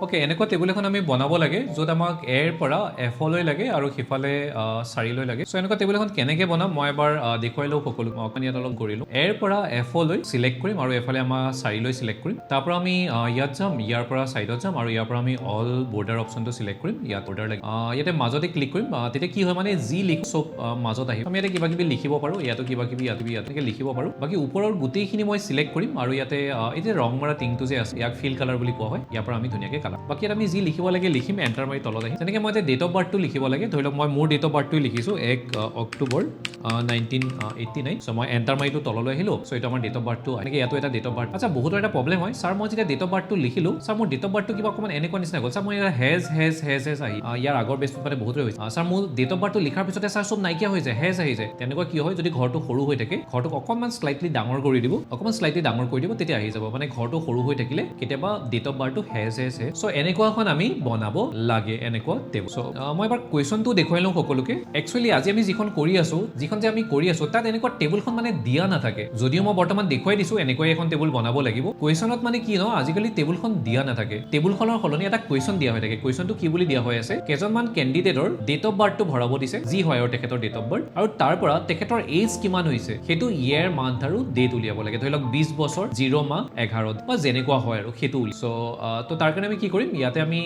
Okay, এনেকুৱা table এখন আমি বনাব লাগে য'ত আমাক এৰ পৰা এফলৈ লাগে আৰু সিফালে 4লৈ লাগে। চ' এনেকুৱা টেবুল এখন কেনেকৈ বনাম মই এবাৰ দেখুৱাই লওঁ সকলো। অকণ ইয়াত অলপ কৰিলোঁ। এৰ পৰা এফলৈ চিলেক্ট কৰিম আৰু এফালে আমাৰ 4লৈ চিলেক্ট কৰিম। তাৰ পৰা আমি ইয়াত যাম, ইয়াৰ পৰা ছাইডত যাম আৰু ইয়াৰ পৰা আমি অল বৰ্ডাৰ অপশ্যনটো চিলেক্ট কৰিম। ইয়াত বৰ্ডাৰ লাগে, ইয়াতে মাজতে ক্লিক কৰিম। তেতিয়া কি হয় মানে যি লিখোঁ চব মাজত আহিম। আমি ইয়াতে কিবা কিবি লিখিব পাৰোঁ, ইয়াতো কিবা কিবি ইয়াতে লিখিব পাৰোঁ। বাকী ওপৰৰ গোটেইখিনি মই চিলেক্ট কৰিম আৰু ইয়াতে এই যে ৰং মৰা টিংটো যে আছে ইয়াক ফিল কালাৰ বুলি কোৱা হয়। ইয়াৰ পৰা আমি ধুনীয়াকৈ কালাৰ, বাকী ইয়াত আমি যি লিখিব লাগে লিখিম, এণ্টাৰ মাৰি তলত আহিম। তেনেকৈ মই এতিয়া ডেট অফ বাৰ্থটো লিখিব লাগে। ধৰি লওক মই মোৰ ডেট অফ বাৰ্থটো লিখিছোঁ 1 অক্টোবৰ 1989। চ' মই এণ্টাৰ মাৰিটো তললৈ আহিলোঁ। চ' এইটো আমাৰ ডেট অফ বাৰ্থটো এনেকৈ ইয়াতো এটা ডেট অফ বাৰ্থ। আচ্ছা, বহুতৰ এটা প্ৰব্লেম হয়, ছাৰ মই যেতিয়া ডেট অফ বাৰ্থটো লিখিলোঁ, ছাৰ মোৰ ডেট অফ বাৰ্থটো কিবা অকণমান এনেকুৱা নিচিনা গ'ল। ছাৰ মই ইয়াৰ হেজ আহি ইয়াৰ আগৰ বেষ্টত মানে বহুতৰে হৈছে। ছাৰ মোৰ ডেট অফ বাৰ্থটো লিখাৰ পিছতে ছাৰ চব নাইকিয়া হৈ যায়, হেজ আহি যায়। তেনেকুৱা কি হয়, যদি ঘৰটো সৰু হৈ থাকে ঘৰটোক অকণমান শ্লাইটলি ডাঙৰ কৰি দিব, তেতিয়া আহি যাব। মানে ঘৰটো সৰু হৈ থাকিলে কেতিয়াবা ডেট অফ বাৰ্থটো হেজ হে। চ' এনেকুৱা এখন আমি বনাব লাগে, এনেকুৱা টেবুল। চ' মই এবাৰ কুৱেশ্যনটো দেখুৱাই লওঁ সকলোকে। একচুৱেলি আজি আমি যিখন কৰি আছোঁ তাত এনেকুৱা টেবুলখন মানে দিয়া নাথাকে। যদিও মই বৰ্তমান দেখুৱাই দিছোঁ এনেকৈ এখন টেবুল বনাব লাগিব। কুৱেশ্যনত মানে কি ন, আজিকালি টেবুলখন দিয়া নাথাকে। টেবুলখনৰ সলনি এটা কুৱেশ্যন দিয়া হৈ থাকে। কুৱেশ্যনটো কি বুলি দিয়া হৈ আছে, কেইজনমান কেণ্ডিডেটৰ ডেট অফ বাৰ্থটো ভৰাব দিছে, যি হয় আৰু তেখেতৰ ডেট অফ বাৰ্থ, আৰু তাৰ পৰা তেখেতৰ এজ কিমান হৈছে সেইটো ইয়েৰ মান্থ আৰু ডেট উলিয়াব লাগে। ধৰি লওক 20 বছৰ 0 মাহ 11 বা যেনেকুৱা হয় আৰু সেইটো চ' তো তাৰ কাৰণে আমি কি কৰিম, ইয়াতে আমি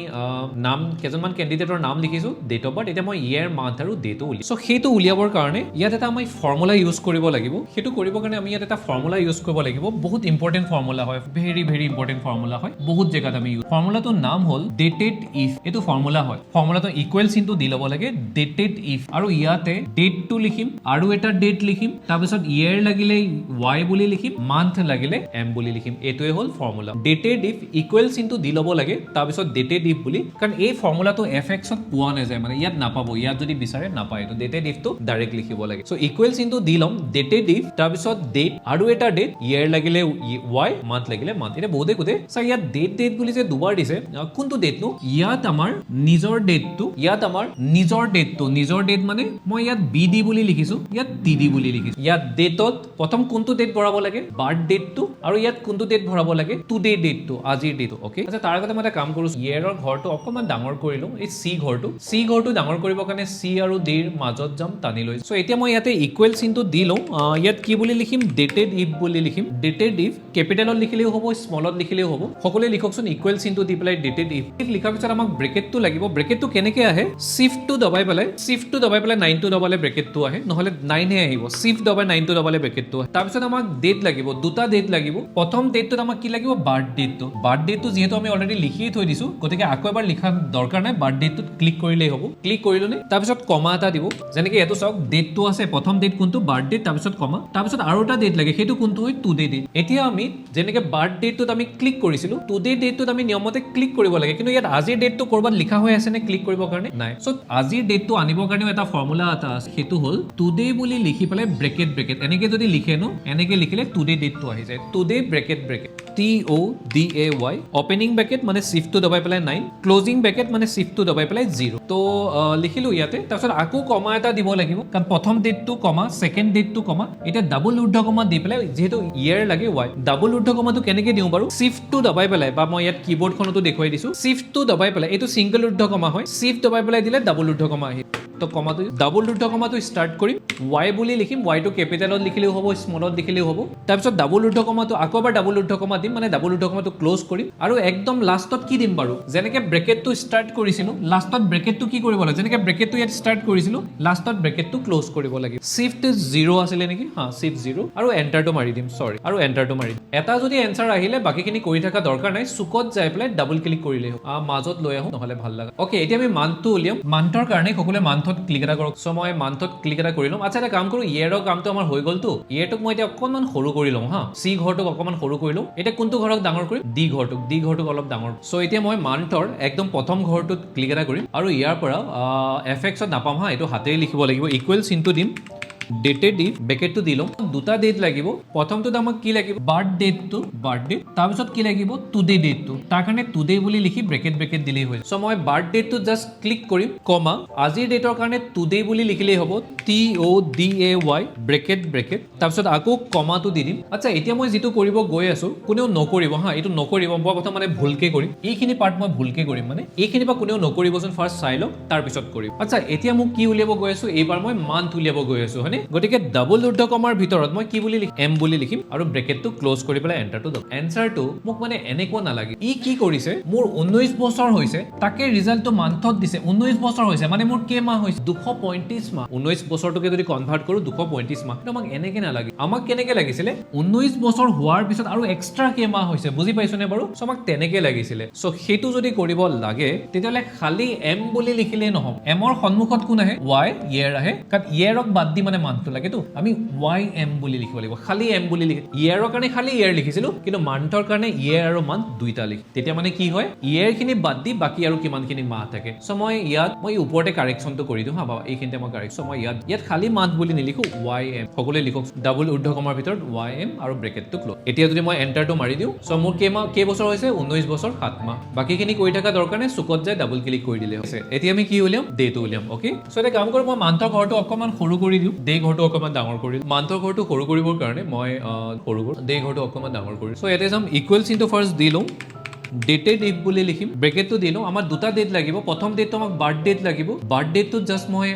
নাম কেইজনমান কেণ্ডিডেটৰ নাম লিখিছোঁ, ডেট অফ বাৰ্থ। এতিয়া মই ইয়েৰ মান্থ আৰু ডেটো উলিয়াম। চ' সেইটো উলিয়াবৰ কাৰণে ইয়াত এটা আমি ফৰ্মুলা ইউজ কৰিব লাগিব। সেইটো কৰিবৰ কাৰণে আমি ইয়াত এটা ফৰ্মুলা ইউজ কৰিব লাগিব। বহুত ইম্পৰ্টেণ্ট ফৰ্মুলা হয়, ভেৰি ইম্পৰ্টেণ্ট ফৰ্মুলা হয়। বহুত জেগাত আমি ইউজ, ফৰ্মুলাটোৰ নাম হ'ল ডেটেড ইফ। এইটো ফৰ্মুলা হয়। ফৰ্মুলাটো ইকুৱেল চিনটো দি ল'ব লাগে, ডেটেড ইফ, আৰু ইয়াতে ডেটটো লিখিম আৰু এটা ডেট লিখিম, তাৰপিছত ইয়েৰ লাগিলে ৱাই বুলি লিখিম, মান্থ লাগিলে এম বুলি লিখিম। এইটোৱে হ'ল ফৰ্মুলা। ডেটেড ইফ ইকুৱেল চিনটো দি ল'ব লাগে, তাৰপিছত ডেটেড ইফ বুলি, কাৰণ এই ফৰ্মুলাটো এফএক্সত পোৱা নাযায়, মানে ইয়াত নাপাব, ইয়াত যদি বিচাৰে নাপায়। এইটো ডেটেড ইফটো ডাইৰেক্ট লিখিব লাগে। চ' ইকুৱেল চিনটো দি ল'ম, ডেটেড ইফ, তাৰপিছত ডেট আৰু এটা ডেট, ইয়েৰ লাগিলে ৱাই, মান্থ লাগিলে মান্থ। এতিয়া বহুতে সোধে ছাৰ ইয়াত ডেট বুলি যে দুবাৰ দিছে, কোনটো ডেটনো? ইয়াত আমাৰ নিজৰ ডেটটো, নিজৰ ডেট মানে মই ইয়াত BD বুলি লিখিছোঁ, ইয়াত TD বুলি লিখিছোঁ। ইয়াত ডেটত প্ৰথম কোনটো ডেট ভৰাব লাগে, বাৰ্থ ডেটটো, আৰু ইয়াত কোনটো ডেট ভৰাব লাগে, টুডে ডেটটো, আজিৰ ডেটটো। অ'কে, আচ্ছা, তাৰ আগতে মই এটা কাম কৰোঁ, ইয়েৰৰ ঘৰটো অকণমান ডাঙৰ কৰি লওঁ। এই চি ঘৰটো ডাঙৰ কৰিবৰ কাৰণে চি আৰু ডিৰ মাজত যাম, টানি লৈ। চ' এতিয়া মই ইয়াতে ইকুৱেল চিনটো দি লওঁ। ইয়াত কি বুলি লিখিম, ডেটেড ইফ বুলি লিখিম। ডেটেড ইফ কেপিটেলত লিখিলেও হ'ব, স্মলত লিখিলেও হ'ব। সকলোৱে লিখকচোন ইকুৱেল চিনটো দি পেলাই ডেটেড ইফ লিখাৰ পিছত আমাক ব্ৰেকেটটো লাগিব। ব্ৰেকেটটো কেনেকৈ আহে, চিফ্টটো দবাই পেলাই 9টো দবালে ব্ৰেকেটটো আহে, নহ'লে 9 হে আহিব। চিফ্ট দবাই 9টো দবালে ব্ৰেকেটটো আহে। তাৰপিছত আমাক ডেট লাগিব, দুটা ডেট লাগিব। প্ৰথম ডেটটোত আমাক কি লাগিব, বাৰ্থ ডেটটো যিহেতু আমি অলৰেডি লিখিয়ে থৈ দিছোঁ, গতিকে আকৌ এবাৰ লিখা দৰকাৰ নাই। বাৰ্থ ডেটটোত ক্লিক কৰিলেই হ'ব। ক্লিক কৰিলোঁ নে, তাৰপিছত কমা এটা দিব। যেনেকৈ এইটো চাওক, ডেটটো আছে, প্ৰথম ডেট কোনটো, বাৰ্থ ডেট, তাৰপিছত কমা, তাৰপিছত আৰু এটা ডেট লাগে, সেইটো কোনটো হয়, টুডে ডেট। এতিয়া আমি যেনেকৈ বাৰ্থ ডেটটোত আমি ক্লিক কৰিছিলোঁ, টুডে ডেটটোত আমি নিয়মতে ক্লিক কৰিব লাগে। কিন্তু ইয়াত আজিৰ ডেটটো ক'ৰবাত লিখা হৈ আছে নে ক্লিক কৰিবৰ কাৰণে, নাই। চ' আজিৰ ডেটটো আনিবৰ কাৰণেও এটা ফৰ্মুলা এটা আছে, সেইটো হ'ল টুডে বুলি লিখি পেলাই ব্ৰেকেট এনেকৈ যদি লিখে ন, এনেকৈ লিখিলে টুডে ডেটটো আহি যায়। Today bracket TODAY, opening bracket মানে চিফ্টটো দবাই পেলাই 9, ক্লজিং ব্ৰেকেট মানে চিফ্টটো দবাই পেলাই 0। তো লিখিলোঁ ইয়াতে, তাৰপিছত আকৌ কমা এটা দিব লাগিব, কাৰণ প্ৰথম ডেটটো কমা, ছেকেণ্ড ডেটটো কমা। এতিয়া ডাবল ঊৰ্ধ্ব কমা দি পেলাই, যিহেতু ইয়েৰ লাগে ৱাই, ডাবল ঊৰ্ধ্ব কমাটো কেনেকৈ দিওঁ বাৰু, চিফ্টটো দবাই পেলাই, বা মই ইয়াত কীবৰ্ডখনতো দেখুৱাই দিছোঁ, চিফ্টটো দবাই পেলাই, এইটো ছিংগল ঊৰ্ধ্ব কমা হয়, চিফ্ট দবাই পেলাই দিলে ডাবল ঊৰ্ধ্ব কমা আহিব। তো কমাটো, ডাবল ঊৰ্ধ্ব কমাটো ষ্টাৰ্ট কৰিম, ৱাই বুলি লিখিম, ৱাইটো কেপিটেলত লিখিলেও হ'ব, স্মলত লিখিলেও হ'ব। তাৰপিছত ডাবল ঊৰ্ধ্ব কমাটো আকৌ এবাৰ ডাবল ঊৰ্ধ্ব কমা দিম, মানে ডাবল ঊৰ্ধ্ব কমাটো ক্লজ কৰিম, আৰু একদম লাষ্টত কি দিম বাৰু, যেনেকৈ ব্ৰেকেটটো ষ্টাৰ্ট কৰিছিলোঁ, লাষ্টত ব্ৰেকেটটো কি কৰিব লাগে, যেনেকৈ ব্ৰেকেটটো ইয়াত ষ্টাৰ্ট কৰিছিলোঁ, লাষ্টত ব্ৰেকেটটো ক্লজ কৰিব লাগিব। চিফ্ট 0 আছিলে নেকি, চিফ্ট 0, আৰু এণ্টাৰটো মাৰি দিম, আৰু এণ্টাৰটো মাৰি দিম। এটা যদি এনচাৰ আহিলে বাকীখিনি কৰি থকা দৰকাৰ নাই, চুকত যাই পেলাই ডাবল ক্লিক কৰিলেই হ'ব, মাজত লৈ আহোঁ, নহ'লে ভাল লাগে। অ'কে, এতিয়া আমি মান্থটো উলিয়াম। মান্থৰ কাৰণে সকলোৱে মান্থত ক্লিক এটা কৰক। চ' মই মান্থত ক্লিক এটা কৰি ল'ম। আচ্ছা, এটা কাম কৰোঁ, ইয়েৰৰ কামটো আমাৰ হৈ গ'লতো, ইয়েৰটোক মই এতিয়া অকণমান সৰু কৰি লওঁ, চি ঘৰটোক অকণমান সৰু কৰি লওঁ। এতিয়া কোনটো ঘৰক ডাঙৰ কৰিম, ডি ঘৰটোক অলপ ডাঙৰ। চ' এতিয়া মই মান্থৰ একদম প্ৰথম ঘৰটোত ক্লিক এটা কৰিম, আৰু ইয়াৰ পৰা এফএক্সত নাপাম, এইটো হাতেৰে লিখিব লাগিব। ইকুৱেল চিনটো দিম, ডেটেড ইফ ব্ৰেকেটটো দি লম দুটা ডেট লাগিব প্ৰথমটোত আমাক কি লাগিব বাৰ্থ ডেটটো বাৰ্থডে তাৰপিছত কি লাগিব টুডে ডেটটো তাৰ কাৰণে টুডে বুলি লিখি ব্ৰেকেট দিলেই হয় সো মই বাৰ্থ ডেটটো জাষ্ট ক্লিক কৰিম কমা আজিৰ ডেটৰ কাৰণে টুডে বুলি লিখিলেই হ'ব TODAY ব্ৰেকেট তাৰপিছত আকৌ কমাটো দি দিম আচ্ছা এতিয়া মই যেটো কৰিব গৈ আছো কোনেও নকৰিব হা এটো নকৰিব মই প্ৰথম মানে ভুলকে কৰিম এইখিনি পাৰ্ট মই ভুলকে কৰিম মানে এইখিনি বা কোনেও নকৰিবচোন ফাৰ্ষ্ট চাই লওক তাৰ পিছত কৰিম আচ্ছা এতিয়া মোক কি উলিয়াব গৈ আছো এইবাৰ মই মান্থ উলিয়াব গৈ আছো হয়নে গতিকে ডাবল উদ্ধ কমাৰ ভিতৰত মই কি বুলি লিখিম এম বুলি লিখিম আৰু ব্ৰেকেটটো ক্লোজ কৰি পেলাই এন্টাৰটো দাও এনসাৰটো মোক মানে এনেকুৱা নালাগে ই কি কৰিছে মোৰ 19 বছৰ হৈছে তাকে ৰিজাল্টটো মান্থত দিছে 19 বছৰ হৈছে মানে মোৰ কে মাহ হৈছে 235 মাহ 19 বছৰটোকে যদি কনভাৰ্ট কৰো 235 মাহ কিন্তু আমাক এনেকে নালাগে আমাক কেনেকে লাগিছিলে 19 বছৰ হোৱাৰ পিছত আৰু এক্সট্ৰা কে মাহ হৈছে বুজি পাইছনে বাৰু সো আমাক তেনেকে লাগিছিলে সো হেতু যদি কৰিব লাগে তেতিয়ালে খালি এম বুলি লিখিলে নহব এমৰ সন্মুখত কোন আহে y ইয়াৰ আহে কাৰণ ইয়াৰক বাদ দি মানে মান্থটো লাগে তো আমি ym বুলি লিখিব লাগিব খালি এম বুলি লিখি ইয়াৰৰ কাৰণে খালি ইয়াৰ লিখিছিলো কিন্তু মান্থৰ কাৰণে ইয়াৰ আৰু মান্থ দুইটা লিখি তেতিয়া মানে কি হয় ইয়াৰ খিনি বাদ দি বাকি আৰু কিমানখিনি মাহ থাকে সো মই ওপৰতে কাৰেকচনটো কৰি দিও হা বাবা এইখিনিতে মই কাৰেকচন মই ইয়াত খালি মান্থ বুলি নিলিখো ym সকলোৱে লিখক ডাবল উদ্ধ কমাৰ ভিতৰত ym আৰু ব্ৰেকেটটো ক্লোজ এতিয়া যদি মই এন্টাৰটো মাৰি দিও সো মোৰ কেই বছৰ হৈছে 19 বছৰ 7 মাহ বাকিখিনি কৰি থকা দৰকাৰ নাই চুকত যায় ডাবল ক্লিক কৰি দিলে হৈছে এতিয়া আমি কি উলিয়াম ডেটো উলিয়াম ওকে সো এটা কাম কৰো মই মান্থৰ ঘৰটো অকমান সৰু কৰি দিও ডে ঘৰটো অকমান ডাঙৰ কৰি দিও মান্থৰ ঘৰটো সৰু কৰিবৰ কাৰণে মই সৰু কৰো ডে ঘৰটো অকমান ডাঙৰ কৰি সো ইয়াতে যাম ইকুৱেলছ ইনটু ফাৰ্ষ্ট দি লওঁ ডেটেড ইফ বুলি লিখিম ব্ৰেকেটটো দিলো আমাৰ দুটা ডেট লাগিব প্ৰথম ডেটটো আমাক বাৰ্থ ডেট লাগিব বাৰ্থ ডেটটো জাষ্ট মই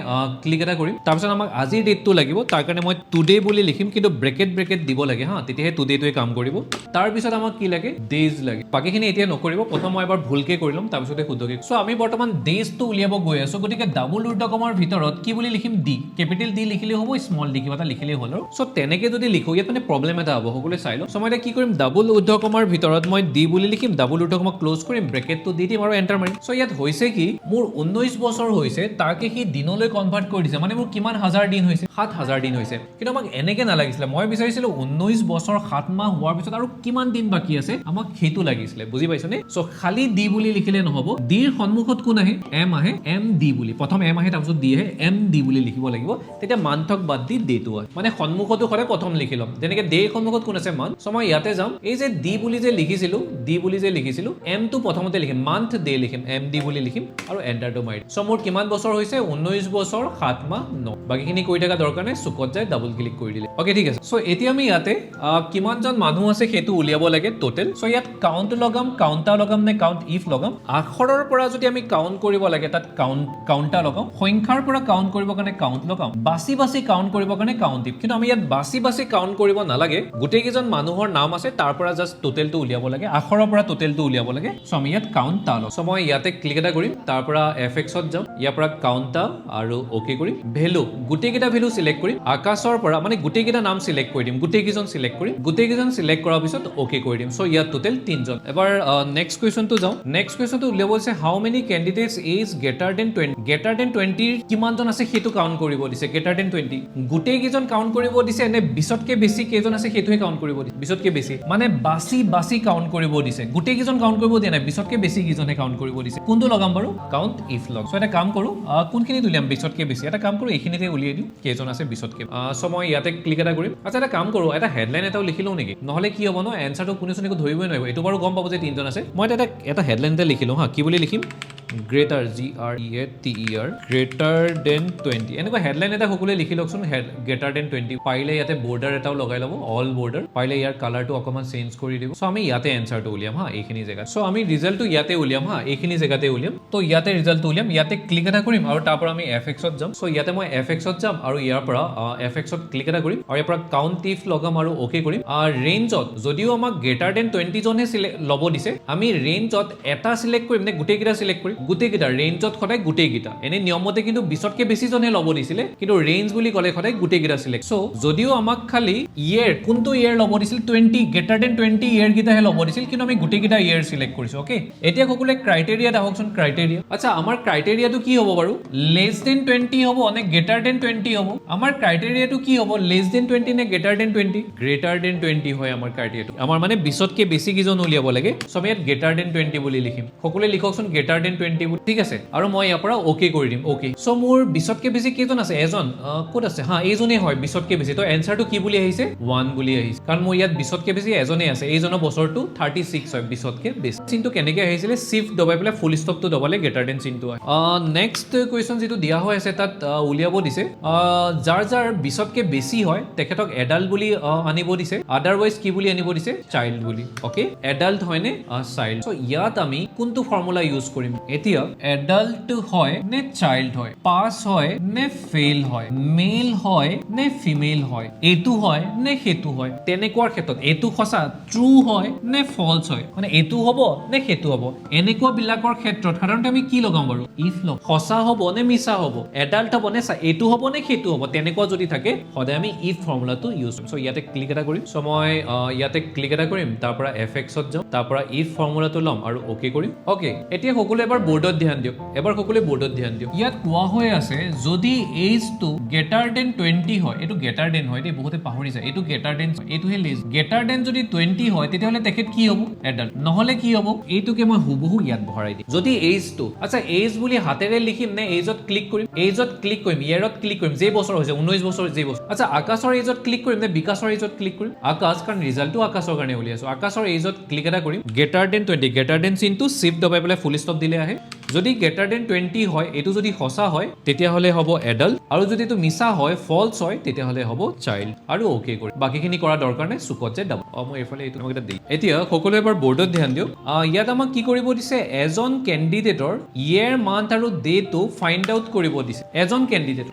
ক্লিক এটা কৰিম তাৰপিছত আমাক আজিৰ ডেটটো লাগিব তাৰ কাৰণে মই টুডে বুলি লিখিম কিন্তু ব্ৰেকেট দিব লাগে হা তেতিয়াহে টুডেটোৱে কাম কৰিব তাৰপিছত আমাক কি লাগে ডেজ লাগে বাকিখিনি এতিয়া নকৰিব প্ৰথম মই এবাৰ ভুলকে কৰি লম তাৰপিছতে শুদ্ধকে সো আমি বৰ্তমান ডেজটো উলিয়াব গৈ আছো গতিকে ডাবল উদ্ধ কমাৰ ভিতৰত কি বুলি লিখিম ডি কেপিটেল ডি লিখিলে হ'ব স্মল ডি কিবা এটা লিখিলে হ'ল আৰু সো তেনেকে যদি লিখো ইয়াত মানে প্ৰবলেম এটা হ'ব সকলোৱে চাই লওক সো মই এতিয়া কি কৰিম ডাবল উদ্ধ কমাৰ ভিতৰত মই ডি বুলি লিখিম ডাবল উদ্ধ কমা ক্লোজ কৰিম ব্ৰেকেটটো দি দিম আৰু এন্টাৰ মাৰিম সো ইয়াত হৈছে কি মোৰ 19 বছৰ হৈছে তাকে কি দিনলৈ কনভাৰ্ট কৰি দিছে মানে মোৰ কিমান হাজাৰ দিন হৈছে 7000 দিন হৈছে কিন্তু আমাক এনেকে নালাগিছিলে মই বিচাৰিছিলো 19 বছৰ 7 মাহ হোৱাৰ পিছত আৰু কিমান দিন বাকি আছে আমাক হেতু লাগিছিলে বুজি পাইছনে সো খালি ডি বুলি লিখিলে নহব ডিৰ সন্মুখত কোন আহে এম ডি বুলি প্ৰথম এম আহে তাৰপিছত ডি আহে এম ডি বুলি লিখিব লাগিব তেতিয়া মান্থক বাদ দি ডেটো হয় মানে সন্মুখটো সদায় প্ৰথম লিখি লম যেনেকে ডে সন্মুখত কোন আছে মান্থ সো মই ইয়াতে যাম এই যে ডি বুলি যে লিখিছিলো এম টো প্ৰথমতে লিখিম মান্থ ডে লিখিম এম ডি বুলি লিখিম আৰু এন্টাৰটো মাৰি সো মোৰ কিমান বছৰ হৈছে 19 বছৰ 7 মাহ 9 বাকিখিনি কৰি থকা দৰকাৰ নাই চুকত যায় ডাবল ক্লিক কৰি দিলে ওকে ঠিক আছে সো এতিয়া আমি ইয়াতে কিমানজন মানুহ আছে হেতু উলিয়াব লাগে টোটেল সো ইয়াত কাউন্ট লগাম কাউন্টা লগাম নে কাউন্ট ইফ লগাম আখৰৰ পৰা যদি আমি কাউন্ট কৰিব লাগে তাত কাউন্টা লগাম সংখ্যাৰ পৰা কাউন্ট কৰিব কাৰণে কাউন্ট লগাম বাছি কাউন্ট কৰিব কাৰণে কাউন্ট ইফ কিন্তু আমি ইয়াত বাছি কাউন্ট কৰিব নালাগে গোটেই কেইজন মানুহৰ নাম আছে তাৰ পৰা জাস্ট টোটেলটো উলিয়াব লাগে আখৰৰ পৰা টোটেলটো উলিয়াব লাগে সো আমি ইয়াত কাউন্ট টা লম সো মই ইয়াতে ক্লিক এটা কৰিম তাৰ পৰা এফএক্সত যাম ইয়াৰ পৰা কাউন্টা আৰু ওকে কৰিম ভ্যালু গোটেই কেইটা ভ্যালু সিলেক্ট কৰিম আকাশৰ পৰা মানে গোটেই কেইটা নাম সিলেক্ট কৰি দিম গোটেই কেইজন সিলেক্ট কৰিম গোটেই কেইজন সিলেক্ট কৰাৰ পিছত ওকে কৰি দিম সো ইয়াত টোটেল 3 জন এবাৰ নেক্সট কোৱেশ্চনটো যাও নেক্সট কোৱেশ্চনটো উলিয়াব আছে how many candidates is greater than 20 কিমান জন আছে হেতু কাউন্ট কৰিব দিছে গ্ৰেটাৰ দেন 20 গোটেই কেইজন কাউন্ট কৰিব দিছে নে 20 কে বেছি কেইজন আছে হেতুহে কাউন্ট কৰিব দিছে 20 কে বেছি মানে বাছি কাউন্ট কৰিব দিছে গোটেই কেইজন কাউন্ট কৰিব দিয়া নাই 20 কে বেছি কিজনে কাউন্ট কৰিব দিছে কোনটো লগাম বাৰু কাউন্ট ইফ লগ সো এটা কাম কৰো কোনখিনি উলিয়াম 20 কে বেছি এটা কাম কৰো এইখিনিতে উলিয়াই দিও কেইজন আছে 20 কে সো মই ইয়াতে ক্লিক এটা কৰিম আচ্ছা এটা কাম কৰো এটা হেডলাইন এটাও লিখি লও নেকি নহলে কি হ'ব ন এনসাৰটো কোনেও ধৰিবই নোৱাৰিব এটো বাৰু গম পাব যে তিনজন আছে মই এটা হেডলাইন এটা লিখি লও হা কি বুলি লিখিম গ্ৰেটাৰ GREATER গ্ৰেটাৰ দেন 20 এনেকুৱা হেডলাইন এটা সকলোৱে লিখি লওকচোন গ্ৰেটাৰ দেন 20 পাইলে ইয়াতে বৰ্ডাৰ এটাও লগাই লব অল বৰ্ডাৰ পাইলে ইয়াৰ কালাৰটো অকমান চেঞ্জ কৰি দিব সো আমি ইয়াতে এনসাৰটো উলিয়াম হা এইখিনি জায়গা সো আমি ৰিজাল্টটো ইয়াতে উলিয়াম হা এইখিনি জায়গাতে উলিয়াম তো ইয়াতে ৰিজাল্টটো উলিয়াম ইয়াতে ক্লিক এটা কৰিম আৰু তাৰ পৰা আমি এফএক্সত যাম সো ইয়াতে মই এফএক্সত যাম আৰু ইয়াৰ পৰা এফএক্সত ক্লিক এটা কৰিম আৰু ইয়াৰ পৰা কাউন্ট ইফ লগাম আৰু ওকে কৰিম ৰেঞ্জত যদিও আমাক গ্ৰেটাৰ দেন 20 জনে লব দিছে আমি ৰেঞ্জত এটা সিলেক্ট কৰিম নে গোটেই কেইটা সিলেক্ট কৰিম গোটেই কেইটা ৰেঞ্জত সদায় গোটেই কেইটা এনে নিয়মতে কিন্তু 20 কে বেছি জনে লব দিছিলে কিন্তু ৰেঞ্জ বুলি ক'লে সদায় গোটেই কেইটা সিলেক্ট সো যদিও আমাক খালি ইয়াৰ কোনটো ইয়াৰ লব দিছিল 20 গ্ৰেটাৰ দেন 20 ইয়াৰ কেইটাহে লব দিছিল কিন্তু আমি গোটেই কেইটা ইয়াৰ সিলেক্ট কৰিছো ওকে এতিয়া সকলোৱে ক্ৰাইটেৰিয়া দাহকচোন ক্ৰাইটেৰিয়া আচ্ছা আমাৰ ক্ৰাইটেৰিয়াটো কি হ'ব বাৰু লেস দেন 20 হ'ব নে গ্ৰেটাৰ দেন 20 হ'ব আমাৰ ক্ৰাইটেৰিয়াটো কি হ'ব লেস দেন 20 নে গ্ৰেটাৰ দেন 20 গ্ৰেটাৰ দেন 20 হয় আমাৰ ক্ৰাইটেৰিয়াটো আমাৰ মানে 20 কে বেছি কিজন উলিয়াব লাগে সো আমি ইয়াত গ্ৰেটাৰ দেন 20 বুলি লিখিম সকলোৱে লিখকচোন গ্ৰেটাৰ দেন 20 20 বুলি ঠিক আছে আৰু মই ইয়াৰ পৰা ওকে কৰি দিম ওকে সো মোৰ 20তকৈ বেছি কেইজন আছে এজন ক'ত আছে হা এইজনেই হয় 20তকৈ বেছি তো এনসাৰটো কি বুলি আহিছে 1 বুলি আহিছে কাৰণ মোৰ ইয়াত 20তকৈ বেছি এজনেই আছে এইজনৰ বছৰটো 36 হয় 20তকৈ বেছি চিনটো কেনেকৈ আহিছিলে শিফট দবাই পেলাই ফুল ষ্টপটো দবালে গ্ৰেটাৰ দেন চিনটো হয় নেক্সট কুৱেশ্যন যেটো দিয়া হৈ আছে তাত উলিয়াব দিছে যাৰ 20তকৈ বেছি হয় তেখেতক এডাল্ট বুলি আনিব দিছে আদাৰৱাইজ কি বুলি আনিব দিছে চাইল্ড বুলি ওকে এডাল্ট হয় নে চাইল্ড সো ইয়াত আমি কোনটো ফৰ্মুলা ইউজ কৰিম এতিয়া এডাল্ট হয় নে চাইল্ড হয় পাস হয় নে ফেইল হয় মেল হয় নে ফিমেল হয় এটো হয় নে হেতু হয় তেনেকুৱাৰ ক্ষেত্ৰত এটো সঁচা ট্ৰু হয় নে ফলস হয় মানে এটো হ'ব নে হেতু হ'ব এনেকুৱা বিলাকৰ ক্ষেত্ৰত সাধাৰণতে আমি কি লগাম বাৰু ইফ লগ সঁচা হ'ব নে মিছা হ'ব এডাল্ট হ'ব নে এটো হ'ব নে হেতু হ'ব তেনেকুৱা যদি থাকে সদায় আমি ইফ ফৰ্মুলাটো ইউজ কৰিম সো ইয়াতে ক্লিক এটা কৰিম সো মই ইয়াতে ক্লিক এটা কৰিম তাৰ পৰা fxত যাম তাৰ পৰা ইফ ফৰ্মুলাটো লম আৰু ওকে কৰিম ওকে এতিয়া সকলোৱে এবাৰ বোৰ্ডত ধ্যান দিয়ক এবাৰ সকলোৱে বোৰ্ডত ধ্যান দিয়ক ইয়াত কোৱা হৈ আছে যদি এজ টু গ্ৰেটাৰ দেন 20 হয় এটো গ্ৰেটাৰ দেন হয় দেই বহুতে পাহৰি যায় এটো গ্ৰেটাৰ দেন এটোহে লেজ গ্ৰেটাৰ দেন যদি 20 হয় তেতিয়াহলে তেখেত কি হ'ব এডাল্ট নহলে কি হ'ব এইটোকে মই হুবহু ইয়াত ভৰাই দিম যদি এজ টু আচ্ছা এজ বুলি হাতেৰে লিখিম নে এজত ক্লিক কৰিম এজত ক্লিক কৰিম ইয়াৰত ক্লিক কৰিম যে বছৰ হৈছে 19 বছৰ যে বছৰ আচ্ছা আকাশৰ এজত ক্লিক কৰিম নে বিকাশৰ এজত ক্লিক কৰিম আকাশ কাৰণ ৰিজাল্টটো আকাশৰ কাৰণে উলিয়াইছো আকাশৰ এজত ক্লিক এটা কৰিম গ্ৰেটাৰ দেন 20 গ্ৰেটাৰ দেন চিনটো শিফট দবাই পেলাই ফুল ষ্টপ দিলে আহে যদি গ্ৰেটাৰ দেন 20 হয় এটো যদি সঁচা হয় তেতিয়াহলে হ'ব এডাল্ট আৰু যদি এটো মিছা হয় ফলস হয় তেতিয়াহলে হ'ব চাইল্ড আৰু ওকে কৰি বাকিখিনি কৰা দৰকাৰ নাই সুকত যে ডাবল মই এফালে এইটো আমাক এটা দেই এতিয়া সকলোৱে এবাৰ বোৰ্ডত ধ্যান দিয়ক ইয়াত আমাক কি কৰিব দিছে এজন কেণ্ডিডেটৰ ইয়েৰ মান্থ আৰু ডেটো ফাইন্ড আউট কৰিব দিছে এজন কেণ্ডিডেট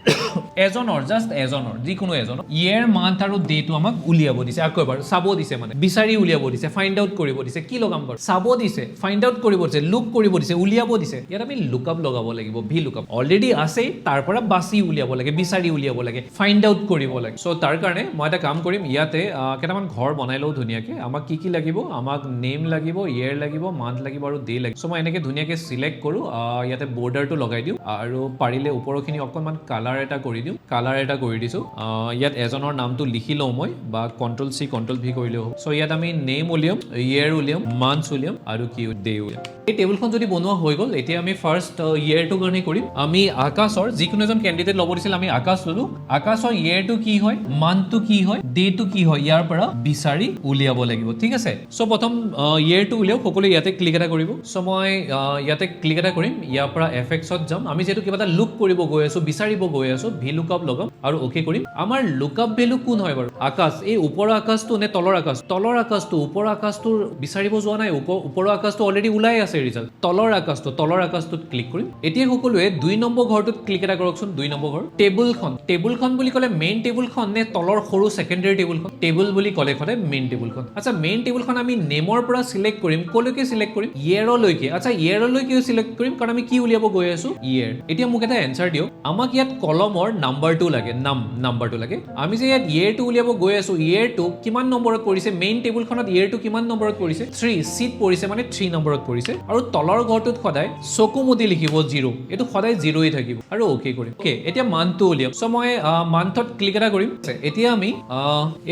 এজনৰ জাস্ট এজনৰ যিকোনো এজনৰ ইয়েৰ মান্থ আৰু ডেটো আমাক উলিয়াব দিছে আকৌ এবাৰ চাব দিছে মানে বিচাৰি উলিয়াব দিছে ফাইন্ড আউট কৰিব দিছে কি লগাম বাৰু চাব দিছে ফাইন্ড আউট কৰিব দিছে লুক কৰিব দিছে উলিয়াব দিছে ইয়াত আমি লুকআপ লগাব লাগিব ভি লুকআপ অলৰেডি আছে তাৰ পৰা বাছি উলিয়াব লাগে বিচাৰি উলিয়াব লাগে ফাইন্ড আউট কৰিব লাগে সো তাৰ কাৰণে মই এটা কাম কৰিম ইয়াতে কেটামান ঘৰ বনাই লও ধুনিয়াকে আমাক কি লাগিব আমাক নেম লাগিব ইয়েৰ লাগিব মান্থ লাগিব আৰু ডে লাগিব সো মই এনেকে ধুনিয়াকে সিলেক্ট কৰো ইয়াতে বৰ্ডাৰটো লগাই দিও আৰু পাৰিলে ওপৰখিনি অকনমান কালাৰ এটা কৰি দিও কালাৰ এটা কৰি দিছো ইয়াত এজনৰ নামটো লিখি লও মই বা কন্ট্ৰল সি কন্ট্ৰল ভি কৰিলেও হ'ব সো ইয়াত আমি নেম উলিয়াম ইয়েৰ উলিয়াম মান্থ উলিয়াম আৰু কি ডে উলিয়াম এই টেবুলখন যদি বনোৱা হৈ গ'ল এতিয়া আমি ফাৰ্স্ট ইয়েৰটো কাৰণে কৰিম আমি আকাশৰ যিকোনো এজন ক্যান্ডিডেট ল'ব দিছিল আমি আকাশ ললো আকাশৰ ইয়েৰটো কি হয় মান্থটো কি হয় ডেটো কি হয় ইয়াৰ পৰা বিচাৰি উলিয়াব লাগিব ঠিক আছে সো প্ৰথম ইয়েৰটো উলিয়াও সকলো ইয়াতে ক্লিক এটা কৰিব সো মই ইয়াতে ক্লিক এটা কৰিম ইয়াৰ পৰা fxত যাম আমি যেটো কিবা এটা লুক কৰিব গৈ আছো বিচাৰিব গৈ আছো ভি লুকআপ লগাম আৰু ওকে কৰিম আমাৰ লুকআপ ভ্যালু কোন হয় বাৰু আকাশ এই ওপৰৰ আকাশটো নে তলৰ আকাশটো ওপৰৰ আকাশটো বিচাৰিব যোৱা নাই ওপৰৰ আকাশটো অলৰেডি ওলাই আছে ৰিজাল্ট তলৰ আকাশটোত ক্লিক কৰিম এতিয়া সকলোৱে 2 নম্বৰ ঘৰটোত ক্লিক এটা কৰকচোন 2 নম্বৰ ঘৰ টেবুলখন বুলি ক'লে মেইন টেবুলখন নে তলৰ সৰু সেকেন্ডাৰী টেবুলখন টেবুল বুলি ক'লে খতে মেইন টেবুলখন আচ্ছা মেইন টেবুলখন আমি নেমৰ পৰা সিলেক্ট কৰিম কলৈকে সিলেক্ট কৰিম ইয়েৰলৈকে আচ্ছা ইয়েৰলৈকে সিলেক্ট কৰিম কাৰণ আমি কি উলিয়াব গৈ আছো ইয়েৰ এতিয়া মোক এটা এনসাৰ দিও আমাক ইয়াত কলমৰ নাম্বাৰটো লাগে নাম্বাৰটো লাগে আমি যে ইয়াত ইয়েৰটো উলিয়াব গৈ আছো ইয়েৰটো কিমান নম্বৰত পৰিছে মেইন টেবুলখনত ইয়েৰটো কিমান নম্বৰত পৰিছে 3 সিট পৰিছে মানে 3 নম্বৰত পৰিছে আৰু তলৰ ঘৰটোত সদায় চকু মুদি লিখিব 0 এটো সদায় 0 ই থাকিব আৰু ওকে কৰিম ওকে এতিয়া মান্থটো উলিয়াম সো মই মান্থত ক্লিক এটা কৰিম এতিয়া আমি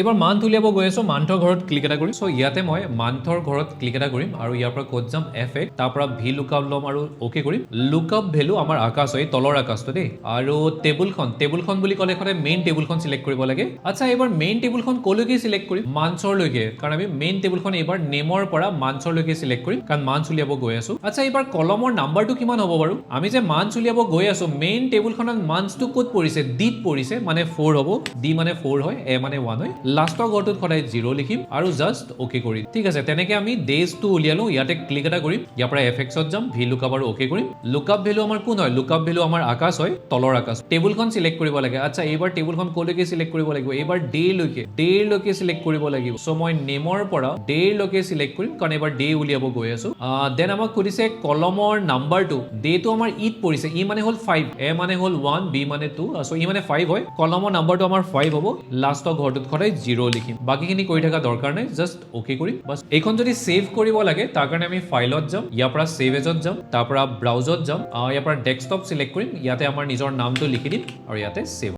এবাৰ মান্থ উলিয়াব গৈ আছো মান্থৰ ঘৰত ক্লিক এটা কৰিম সো ইয়াতে মই মান্থৰ ঘৰত ক্লিক এটা কৰিম আৰু ইয়াৰ পৰা কোড যাম fx তাৰ পৰা ভি লুকআপ লম আৰু ওকে কৰিম লুকআপ ভ্যালু আমাৰ আকাশ হয় তলৰ আকাশটো দেই আৰু টেবুলখন বুলি ক'লে খতে মেইন টেবুলখন সিলেক্ট কৰিব লাগে আচ্ছা এবাৰ মেইন টেবুলখন কলৈকে সিলেক্ট কৰিম মান্থৰ লৈকে কাৰণ আমি মেইন টেবুলখন এবাৰ নেমৰ পৰা মান্থৰ লৈকে সিলেক্ট কৰিম কাৰণ মান্থ উলিয়াব গৈ আছো আচ্ছা এবাৰ কলমৰ নাম্বাৰটো কিমান হ'ব বাৰু আমি যে মান্থ উলিয়াব গৈ আছো মেইন টেবুলখনত মান্থটো ক'ত পৰিছে ডিত পৰিছে মানে 4 হ'ব ডি মানে 4 হয় এ মানে 1 হয় লাষ্টৰ ঘৰটোত খদাই 0 লিখিম আৰু জাস্ট ওকে কৰি ঠিক আছে তেনেকে আমি ডেজটো উলিয়ালো ইয়াতে ক্লিক এটা কৰিম ইয়াৰ পৰা fxত যাম ভি লুকআপ আৰু ওকে কৰিম লুকআপ ভ্যালু আমাৰ কোন হয় লুকআপ ভ্যালু আমাৰ আকাশ হয় তলৰ আকাশ টেবুলখন সিলেক্ট কৰিব লাগে আচ্ছা এইবাৰ টেবুলখন কলৈকে সিলেক্ট কৰিব লাগিব এইবাৰ ডে লৈকে সিলেক্ট কৰিব লাগিব সো মই নেমৰ পৰা ডে লৈকে সিলেক্ট কৰিম কাৰণ এবাৰ ডে উলিয়াব গৈ আছো দেন আমাক কৈছে কলমৰ নাম্বাৰটো ডেটো আমাৰ ইত পৰিছে ই মানে হল 5 এ মানে হল 1 বি মানে 2 সো ই মানে 5 হয় কলমৰ নাম্বাৰটো আমাৰ 5 হ'ব লাষ্টৰ ঘৰটোত খদাই 0 লিখিম বাকিখিনি কৰি থকা দৰকাৰ নাই জাস্ট ওকে কৰিম বাস এইখন যদি সেভ কৰিব লাগে তাৰ কাৰণে আমি ফাইলত যাম ইয়াৰ পৰা সেভ এজত যাম তাৰ পৰা ব্ৰাউজত যাম ইয়াৰ পৰা ডেস্কটপ সিলেক্ট কৰিম ইয়াতে আমাৰ নিজৰ নামটো লিখি দিম আৰু ইয়াতে সেভ